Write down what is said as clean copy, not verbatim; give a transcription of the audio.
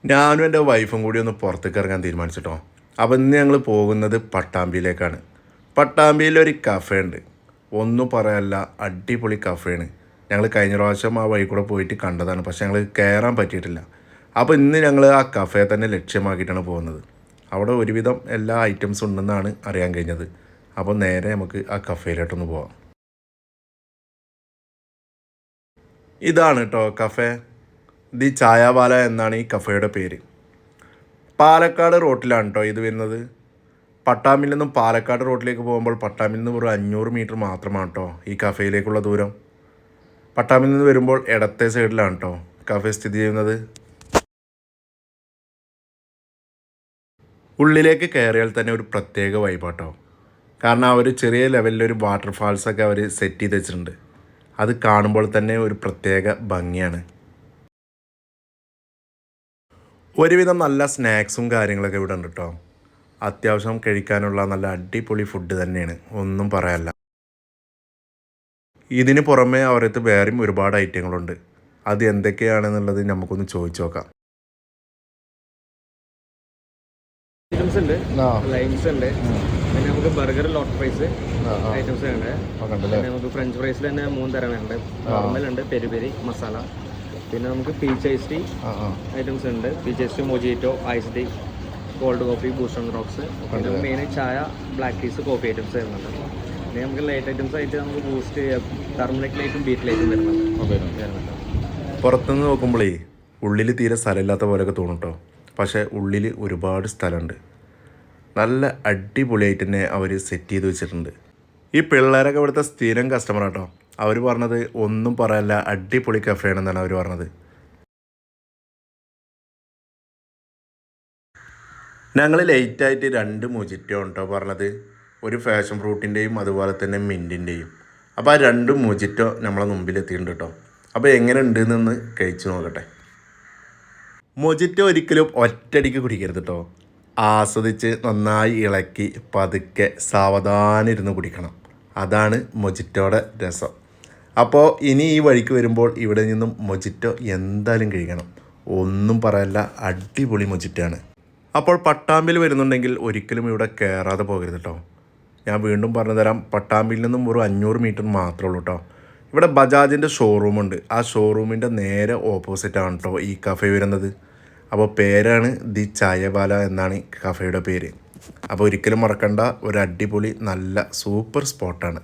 ഞാനും എൻ്റെ വൈഫും കൂടി ഒന്ന് പുറത്തേക്ക് ഇറങ്ങാൻ തീരുമാനിച്ചിട്ടോ. അപ്പോൾ ഇന്ന് ഞങ്ങൾ പോകുന്നത് പട്ടാമ്പിയിലേക്കാണ്. പട്ടാമ്പിയിൽ ഒരു കഫേ ഉണ്ട്. ഒന്നും പറയാനല്ല, അടിപൊളി കഫേയാണ്. ഞങ്ങൾ കഴിഞ്ഞ പ്രാവശ്യം ആ വഴി കൂടെ പോയിട്ട് കണ്ടതാണ്, പക്ഷേ ഞങ്ങൾ കയറാൻ പറ്റിയിട്ടില്ല. അപ്പോൾ ഇന്ന് ഞങ്ങൾ ആ കഫേ തന്നെ ലക്ഷ്യമാക്കിയിട്ടാണ് പോകുന്നത്. അവിടെ ഒരുവിധം എല്ലാ ഐറ്റംസും ഉണ്ടെന്നാണ് അറിയാൻ കഴിഞ്ഞത്. അപ്പോൾ നേരെ നമുക്ക് ആ കഫേയിലോട്ടൊന്ന് പോവാം. ഇതാണ് കേട്ടോ കഫേ. ദി ചായവാല എന്നാണ് ഈ കഫേയുടെ പേര്. പാലക്കാട് റോട്ടിലാണ് കേട്ടോ ഇത് വരുന്നത്. പട്ടാമ്പിൽ നിന്നും പാലക്കാട് റോട്ടിലേക്ക് പോകുമ്പോൾ പട്ടാമ്പിൽ നിന്ന് ഒരു 500 മീറ്റർ മാത്രമാണ് കേട്ടോ ഈ കഫേയിലേക്കുള്ള ദൂരം. പട്ടാമ്പിൽ നിന്ന് വരുമ്പോൾ ഇടത്തെ സൈഡിലാണ് കേട്ടോ കഫേ സ്ഥിതി ചെയ്യുന്നത്. ഉള്ളിലേക്ക് കയറിയാൽ തന്നെ ഒരു പ്രത്യേക വൈബാട്ടോ. കാരണം അവർ ചെറിയ ലെവലിലൊരു വാട്ടർഫാൾസൊക്കെ അവർ സെറ്റ് ചെയ്ത് വെച്ചിട്ടുണ്ട്. അത് കാണുമ്പോൾ തന്നെ ഒരു പ്രത്യേക ഭംഗിയാണ്. ഒരുവിധം നല്ല സ്നാക്സും കാര്യങ്ങളൊക്കെ ഇവിടെ ഉണ്ട് കേട്ടോ. അത്യാവശ്യം കഴിക്കാനുള്ള നല്ല അടിപൊളി ഫുഡ് തന്നെയാണ്, ഒന്നും പറയാനില്ല. ഇതിന് പുറമെ അവരടുത്ത് വേറെയും ഒരുപാട് ഐറ്റങ്ങളുണ്ട്. അത് എന്തൊക്കെയാണെന്നുള്ളത് നമുക്കൊന്ന് ചോദിച്ചു നോക്കാം. ഐറ്റംസ് ഉണ്ട്, ലൈംസ് ഉണ്ട്, പിന്നെ നമുക്ക് ബർഗർ ലോട്ട് ഫ്രൈസ് ഐറ്റംസ് ഉണ്ട്. പിന്നെ നമുക്ക് ഫ്രഞ്ച് ഫ്രൈസിൽ തന്നെ 3 തരമുണ്ട്. നോർമൽ ഉണ്ട്, പെരി പെരി മസാല. പിന്നെ നമുക്ക് പീച്ച് ഐസ് ടീ ഐറ്റംസ് ഉണ്ട്. Peach ice tea, mojito, ice tea, cold coffee, boost on rocks. പിന്നെ മെയിൻ ചായ, ബ്ലാക്ക് ടീസ്, കോഫി ഐറ്റംസ് വരുന്നുണ്ട്. പിന്നെ നമുക്ക് ലൈറ്റ് ഐറ്റംസ് ആയിട്ട് നമുക്ക് ബൂസ്റ്റ്, ടർമറിക് ലൈറ്റും ബീറ്റ് ലൈറ്റും വരുന്നുണ്ട്. പുറത്തുനിന്ന് നോക്കുമ്പോഴേ ഉള്ളിൽ തീരെ സ്ഥലമില്ലാത്ത പോലെയൊക്കെ തോന്നും കേട്ടോ. പക്ഷേ ഉള്ളിൽ ഒരുപാട് സ്ഥലമുണ്ട്. നല്ല അടിപൊളിയായിട്ട് തന്നെ അവർ സെറ്റ് ചെയ്ത് വെച്ചിട്ടുണ്ട്. ഈ പിള്ളേരൊക്കെ ഇവിടുത്തെ സ്ഥിരം കസ്റ്റമർ കേട്ടോ. അവർ പറഞ്ഞത് ഒന്നും പറയല്ല, അടിപൊളി കഫേ ആണെന്നാണ് അവർ പറഞ്ഞത്. ഞങ്ങൾ ലേറ്റായിട്ട് 2 മൊജിറ്റോ കേട്ടോ പറഞ്ഞത്. ഒരു ഫാഷൻ ഫ്രൂട്ടിൻ്റെയും അതുപോലെ തന്നെ മിൻറ്റിൻ്റെയും. അപ്പോൾ ആ 2 മൊജിറ്റോ നമ്മളെ മുമ്പിൽ എത്തിയിട്ടുണ്ട് കേട്ടോ. അപ്പോൾ എങ്ങനെ ഉണ്ടെന്ന് കഴിച്ചു നോക്കട്ടെ. മൊജിറ്റോ ഒരിക്കലും ഒറ്റയടിക്ക് കുടിക്കരുത് കേട്ടോ. ആസ്വദിച്ച് നന്നായി ഇളക്കി പതുക്കെ സാവധാനം ഇരുന്ന് കുടിക്കണം. അതാണ് മൊജിറ്റോയുടെ രസം. അപ്പോൾ ഇനി ഈ വഴിക്ക് വരുമ്പോൾ ഇവിടെ നിന്നും മൊജിറ്റോ എന്തായാലും കഴിക്കണം. ഒന്നും പറയല്ല, അടിപൊളി മൊജിറ്റോയാണ്. അപ്പോൾ പട്ടാമ്പിൽ വരുന്നുണ്ടെങ്കിൽ ഒരിക്കലും ഇവിടെ കയറാതെ പോകരുത് കേട്ടോ. ഞാൻ വീണ്ടും പറഞ്ഞു തരാം, പട്ടാമ്പിൽ നിന്നും ഒരു 500 മീറ്റർ മാത്രമേ ഉള്ളൂ കേട്ടോ. ഇവിടെ ബജാജിൻ്റെ ഷോറൂമുണ്ട്. ആ ഷോറൂമിൻ്റെ നേരെ ഓപ്പോസിറ്റാണ് കേട്ടോ ഈ കഫേ വരുന്നത്. അപ്പോൾ പേരാണ് ദി ചായവാല എന്നാണ് കഫേയുടെ പേര്. അപ്പോൾ ഒരിക്കലും മറക്കണ്ട, ഒരു അടിപൊളി നല്ല സൂപ്പർ സ്പോട്ടാണ്.